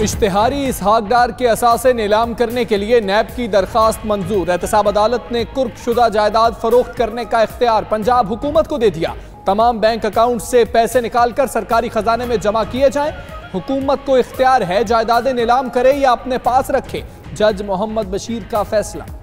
इश्तिहारी इसहाक डार के असासे नीलाम करने के लिए नैब की दरखास्त मंजूर। एहतसाब अदालत ने कुर्क शुदा जायदाद फरोख्त करने का इख्तियार पंजाब हुकूमत को दे दिया। तमाम बैंक अकाउंट से पैसे निकालकर सरकारी खजाने में जमा किए जाएं। हुकूमत को इख्तियार है जायदादें नीलाम करे या अपने पास रखे। जज मोहम्मद बशीर का फैसला।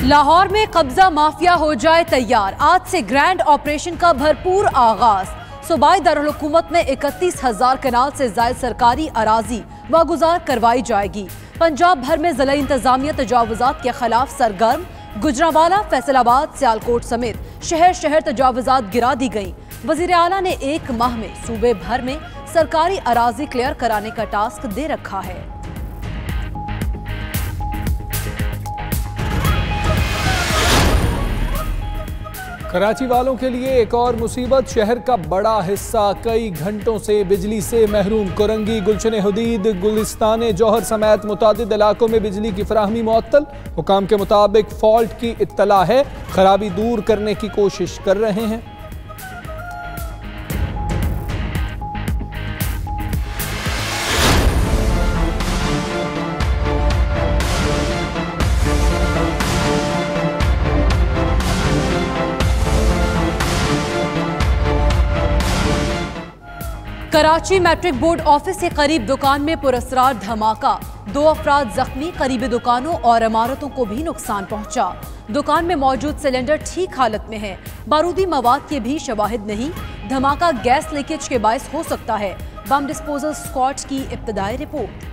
लाहौर में कब्जा माफिया हो जाए तैयार। आज से ग्रैंड ऑपरेशन का भरपूर आगाज। सूबाई दारुल हुकूमत में 31,000 कनाल से जायद सरकारी अराजी वागुजार करवाई जाएगी। पंजाब भर में जिला इंतजामिया तजावुजात के खिलाफ सरगर्म। गुजरांवाला, फैसलाबाद, सियालकोट समेत शहर शहर तजावुजात गिरा दी गई। वजीर आला ने 1 माह में सूबे भर में सरकारी अराजी क्लियर कराने का टास्क दे रखा है। कराची वालों के लिए एक और मुसीबत। शहर का बड़ा हिस्सा कई घंटों से बिजली से महरूम। कोरंगी, गुलशन हदीद, गुलिस्तान जौहर समेत मुतादिद इलाकों में बिजली की फराहमी मुअत्तल। हुकाम के मुताबिक फॉल्ट की इत्तला है, खराबी दूर करने की कोशिश कर रहे हैं। कराची मैट्रिक बोर्ड ऑफिस के करीब दुकान में पुरस्रार धमाका। 2 अफराद जख्मी। करीबी दुकानों और इमारतों को भी नुकसान पहुंचा। दुकान में मौजूद सिलेंडर ठीक हालत में है। बारूदी मवाद के भी शवाहिद नहीं। धमाका गैस लीकेज के बायस हो सकता है। बम डिस्पोजल स्क्वाड की इब्तदाई रिपोर्ट।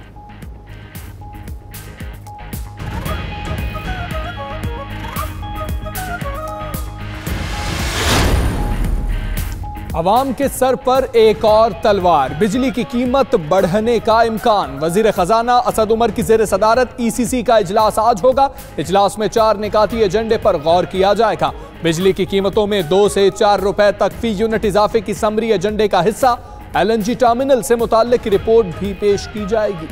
अवाम के सर पर एक और तलवार। बिजली की कीमत बढ़ने का इम्कान। वजीर खजाना असद उमर की जेर सदारत ECC का इजलास आज होगा। इजलास में 4 निकाती एजेंडे पर गौर किया जाएगा। बिजली की कीमतों में 2 से 4 रुपए तक फी यूनिट इजाफे की समरी एजेंडे का हिस्सा। LNG टर्मिनल से मुताल्लिक रिपोर्ट भी पेश की जाएगी।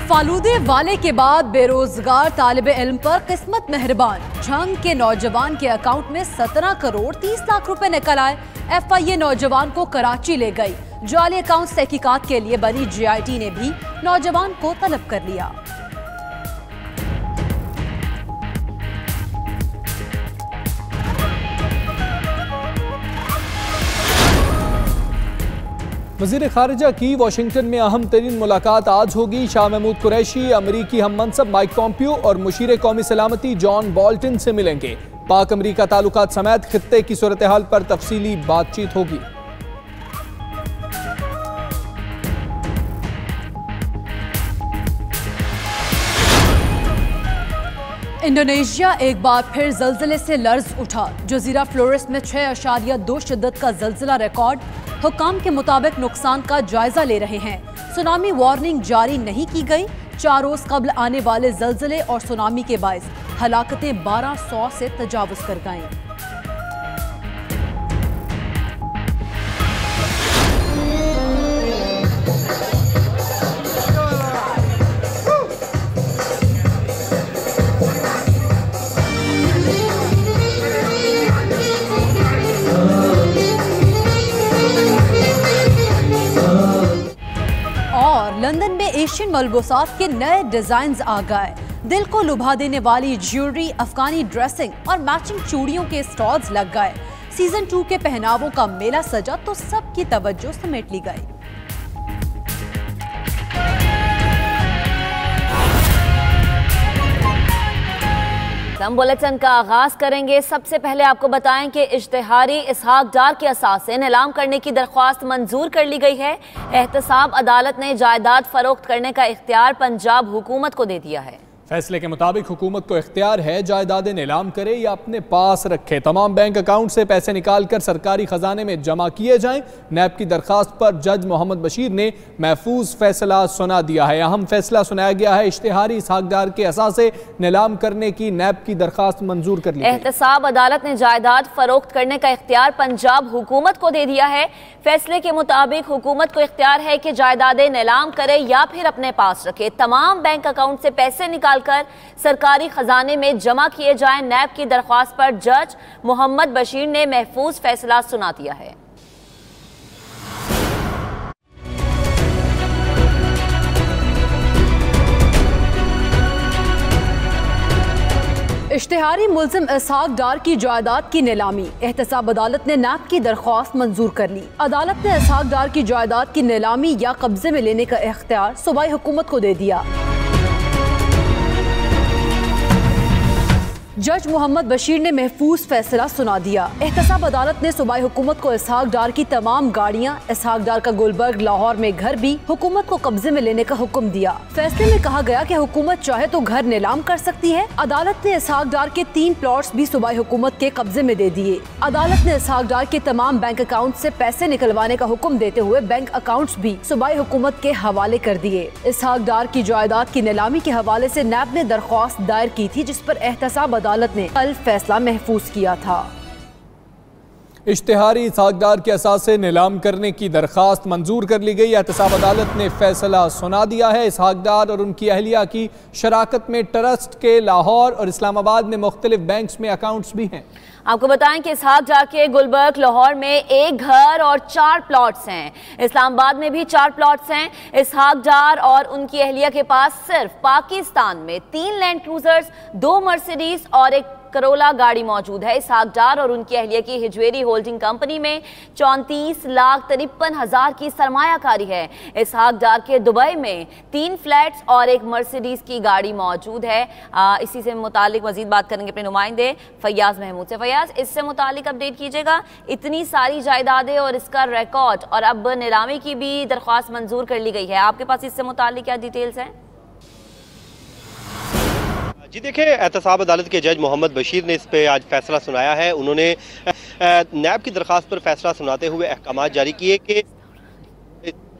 फालूदे वाले के बाद बेरोजगार तालिब इल्म पर किस्मत मेहरबान। झंग के नौजवान के अकाउंट में 17 करोड़ 30 लाख रुपए निकल आए। FIA नौजवान को कराची ले गई। जाली अकाउंट तहकीकात के लिए बनी GIT ने भी नौजवान को तलब कर लिया। वज़ीर ख़ारिजा की वाशिंगटन में अहम तरीन मुलाकात आज होगी। शाह महमूद कुरैशी, अमरीकी हम मनसब माइक पॉम्पियो और मुशीर कौमी सलामती जॉन बोल्टन से मिलेंगे। पाक अमरीका ताल्लुकात समेत खित्ते की सूरत हाल पर तफसीली बातचीत होगी। इंडोनेशिया एक बार फिर जल्जले से लर्ज उठा। जजीरा फ्लोरेस में 6.2 शिद्दत का जल्जला रिकॉर्ड। हुकाम के मुताबिक नुकसान का जायजा ले रहे हैं। सुनामी वार्निंग जारी नहीं की गई। 4 रोज कबल आने वाले जल्जले और सुनामी के बायस हलाकतें 1200 से तजावुज कर गईं। लंदन में एशियन मलबूसात के नए डिजाइन्स आ गए। दिल को लुभा देने वाली ज्वेलरी, अफगानी ड्रेसिंग और मैचिंग चूड़ियों के स्टॉल्स लग गए। सीजन 2 के पहनावों का मेला सजा तो सबकी तवज्जो समेट ली गई। हम बुलेटिन का आगाज करेंगे। सबसे पहले आपको बताएं कि इश्तिहारी इसहाक डार के असासे नीलाम करने की दरख्वास्त मंजूर कर ली गई है। एहतसाब अदालत ने जायदाद फरोख्त करने का इख्तियार पंजाब हुकूमत को दे दिया है। फैसले के मुताबिक हुकूमत को इख्तियार है जायदादें नीलाम करे या अपने पास रखे। तमाम बैंक अकाउंट से पैसे निकालकर सरकारी खजाने में जमा किए जाएं। नैब की दरखास्त पर जज मोहम्मद बशीर ने महफूज फैसला सुना दिया है। अहम फैसला सुनाया गया है। इश्तिहारी इसहाकदार के असासे नीलाम करने की नैब की दरखास्त मंजूर कर ली। एहतसाब अदालत ने जायदाद फरोख्त करने का इख्तियार पंजाब हुकूमत को दे दिया है। फैसले के मुताबिक हुकूमत को इख्तियार है कि जायदादें नीलाम करे या फिर अपने पास रखे। तमाम बैंक अकाउंट से पैसे निकाल कर सरकारी खजाने में जमा किए जाएं। नैब की दरख्वास्त पर जज मोहम्मद बशीर ने महफूज फैसला सुना दिया है। इश्तिहारी मुल्जिम इसहाक डार की जायदाद की नीलामी। एहतसाब अदालत ने नैब की दरख्वास्त मंजूर कर ली। अदालत ने इसहाक डार की जायदाद की नीलामी या कब्जे में लेने का इख्तियार सूबाई हुकूमत को दे दिया। जज मोहम्मद बशीर ने महफूज फैसला सुना दिया। एहतसाब अदालत ने सूबाई हुकूमत को इसहाक डार की तमाम गाड़ियां, इसहाक डार का गुलबर्ग लाहौर में घर भी हुकूमत को कब्जे में लेने का हुक्म दिया। फैसले में कहा गया कि हुकूमत चाहे तो घर नीलाम कर सकती है। अदालत ने इसहाक डार के 3 प्लॉट्स भी सूबाई हुकूमत के कब्जे में दे दिए। अदालत ने इसहाक डार के तमाम बैंक अकाउंट से पैसे निकलवाने का हुक्म देते हुए बैंक अकाउंट्स भी सूबाई हुकूमत के हवाले कर दिए। इसहाक डार की जायदाद की नीलामी के हवाले से नैब ने दरख्वास्त दायर की थी, जिस पर एहतसाब अदालत ने कल फैसला महफूज किया था। इश्तिहारी इसहाकदार के असासे नीलाम करने की दरखास्त मंजूर कर ली गई। एहतसाब अदालत ने फैसला सुना दिया है। इसहाकदार और उनकी अहलिया की शराकत में ट्रस्ट के लाहौर और इस्लामाबाद में मुख्तलिफ बैंक्स में अकाउंट्स भी हैं। आपको बताएं कि इसहाक डार के गुलबर्ग लाहौर में 1 घर और 4 प्लॉट्स हैं। इस्लामाबाद में भी 4 प्लॉट्स हैं। इसहाक डार और उनकी अहलिया के पास सिर्फ पाकिस्तान में 3 लैंड क्रूजर्स, 2 मर्सिडीज और 1 करोला गाड़ी मौजूद है। इसहाक डार और उनकी अहलिया की हिजवेरी होल्डिंग कंपनी में 34,53,000 की सरमायाकारी है। इसहाक डार के दुबई में 3 फ्लैट्स और 1 मर्सिडीज की गाड़ी मौजूद है। इसी से मुतालिक मजीद बात करेंगे अपने नुमाइंदे फैयाज महमूद से। फैयाज, इससे मुतालिक अपडेट कीजिएगा। इतनी सारी जायदादें और इसका रिकॉर्ड और अब नीलामी की भी दरख्वास्त मंजूर कर ली गई है। आपके पास इससे मुतालिक क्या डिटेल्स हैं? जी देखिए, एहतसाब अदालत के जज मोहम्मद बशीर ने इस पे आज फैसला सुनाया है। उन्होंने नैब की दरख्वास्त पर फैसला सुनाते हुए अहकाम जारी किए कि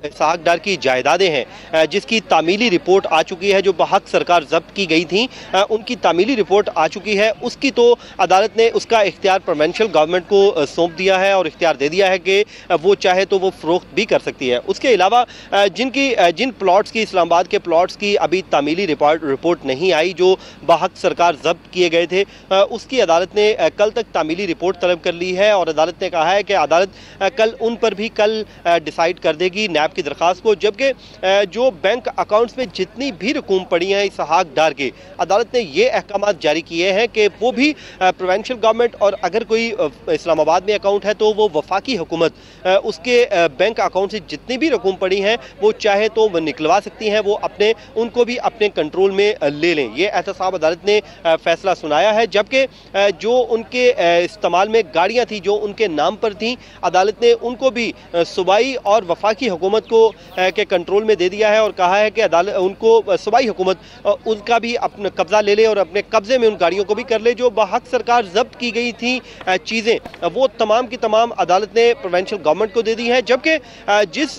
इसहाक डार की जायदादें हैं जिसकी तामीली रिपोर्ट आ चुकी है, जो बहक सरकार जब्त की गई थी, उनकी तामीली रिपोर्ट आ चुकी है। उसकी तो अदालत ने उसका इख्तियार प्रोविंशियल गवर्नमेंट को सौंप दिया है और इख्तियार दे दिया है कि वो चाहे तो वो फ़रोख्त भी कर सकती है। उसके अलावा जिन प्लॉट्स की, इस्लामाबाद के प्लॉट्स की अभी तामीली रिपोर्ट नहीं आई, जो बहक सरकार जब्त किए गए थे, उसकी अदालत ने कल तक तामीली रिपोर्ट तलब कर ली है और अदालत ने कहा है कि अदालत कल उन पर भी कल डिसाइड कर देगी नैब की दरखास्त को। जबकि जो बैंक अकाउंट्स में जितनी भी रकूम पड़ी हैं इसहाक डार के, अदालत ने ये अहकाम जारी किए हैं कि वो भी प्रोविंशियल गवर्नमेंट, और अगर कोई इस्लामाबाद में अकाउंट है तो वो वफाकी हुकूमत उसके बैंक अकाउंट से जितनी भी रकूम पड़ी हैं वो चाहे तो वो निकलवा सकती हैं, वो उनको भी अपने कंट्रोल में ले लें। ये एहतसाब अदालत ने फैसला सुनाया है। जबकि जो उनके इस्तेमाल में गाड़ियाँ थी जो उनके नाम पर थी, अदालत ने उनको भी सूबाई और वफाकी हुकूमत को के कंट्रोल में दे दिया है और कहा है कि अदालत उनको सूबाई हुकूमत उनका भी अपना कब्जा ले ले और अपने कब्जे में उन गाड़ियों को भी कर ले। जो बहक सरकार जब्त की गई थी चीज़ें, वो तमाम की तमाम अदालत ने प्रोविंशियल गवर्नमेंट को दे दी है। जबकि जिस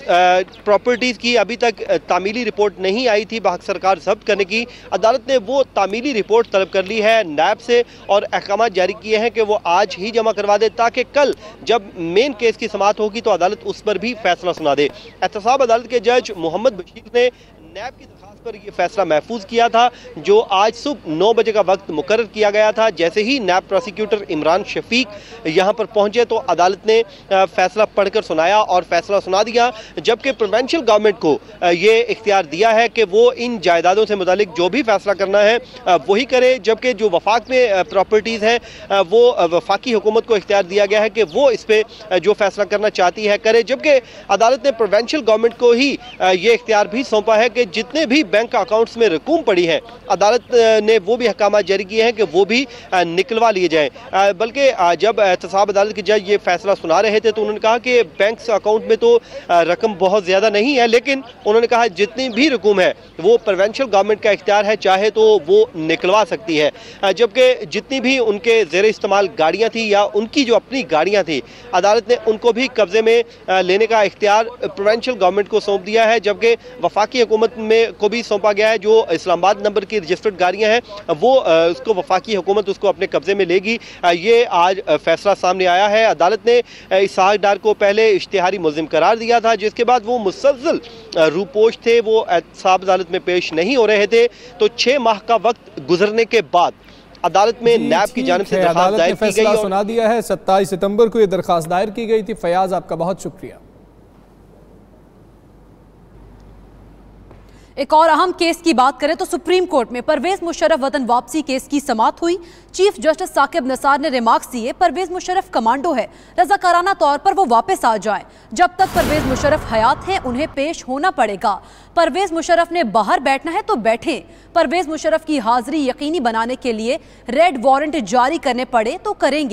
प्रॉपर्टीज़ की अभी तक तामीली रिपोर्ट नहीं आई थी बहक सरकार जब्त करने की, अदालत ने वो तामीली रिपोर्ट तलब कर ली है नैब से और अहकाम जारी किए हैं कि वो आज ही जमा करवा दे, ताकि कल जब मेन केस की समाअत होगी तो अदालत उस पर भी फैसला सुना दे। एहतसाब अदालत के जज मोहम्मद बशीर ने नैब की दरखास्त पर यह फैसला महफूज किया था, जो आज सुबह 9 बजे का वक्त मुकर्रर किया गया था। जैसे ही नैब प्रोसिक्यूटर इमरान शफीक यहाँ पर पहुंचे तो अदालत ने फैसला पढ़कर सुनाया और फैसला सुना दिया। जबकि प्रोविंशियल गवर्नमेंट को ये इख्तियार दिया है कि वो इन जायदादों से मुतालिक जो भी फैसला करना है वही करे। जबकि जो वफाक में प्रॉपर्टीज़ हैं वो वफाकी हुकूमत को इख्तियार दिया गया है कि वो इस पर जो फैसला करना चाहती है करे। जबकि अदालत ने प्रोविंशियल गवर्नमेंट को ही ये इख्तियार भी सौंपा है कि जितने भी बैंक अकाउंट्स में रकूम पड़ी है, अदालत ने वो भी अहकाम जारी किए हैं कि वो भी निकलवा लिए जाएं। बल्कि जब एहतसाब अदालत के जज ये फैसला सुना रहे थे तो उन्होंने कहा कि बैंक अकाउंट में तो रकम बहुत ज़्यादा नहीं है, लेकिन उन्होंने कहा जितनी भी रकूम है वो प्रोविंशियल गवर्नमेंट का इख्तियार है, चाहे तो वो निकलवा सकती है। जबकि जितनी भी उनके ज़ेर इस्तेमाल गाड़ियाँ थी या उनकी जो अपनी गाड़ियाँ थी, अदालत ने उनको भी कब्जे में लेने का इख्तियार प्रोविंशियल गवर्नमेंट को सौंप दिया है। जबकि वफाकी हुकूमत में को भी सौंपा गया है। जो इस्लामाबाद नंबर की रजिस्टर्ड गाड़ियाँ हैं वो उसको वफाकी हुकूमत उसको अपने कब्जे में लेगी। ये आज फैसला सामने आया है। अदालत ने इसहाक डार को पहले इश्तिहारी मुल्जिम करार दिया था, जिसके बाद वो मुसलसल रूपोश थे, वो एहतसाब अदालत में पेश नहीं हो रहे थे। तो 6 माह का वक्त गुजरने के बाद अदालत में नैब की जानिब से दरखास्त दायर की गई, सुना दिया है। 27 सितंबर को ये दरखास्त दायर की गई थी। फयाज, आपका बहुत शुक्रिया। एक और अहम केस की बात करें तो सुप्रीम कोर्ट में परवेज मुशर्रफ वतन वापसी केस की समाअत हुई। चीफ जस्टिस साकिब निसार ने रिमार्क्स दिए, परवेज मुशर्रफ कमांडो है, रजाकाराना तौर पर वो वापस आ जाएं। जब तक परवेज मुशर्रफ हयात हैं उन्हें पेश होना पड़ेगा। परवेज मुशर्रफ ने बाहर बैठना है तो बैठें। परवेज मुशर्रफ की हाजिरी यकीनी बनाने के लिए रेड वारंट जारी करने पड़े तो करेंगे।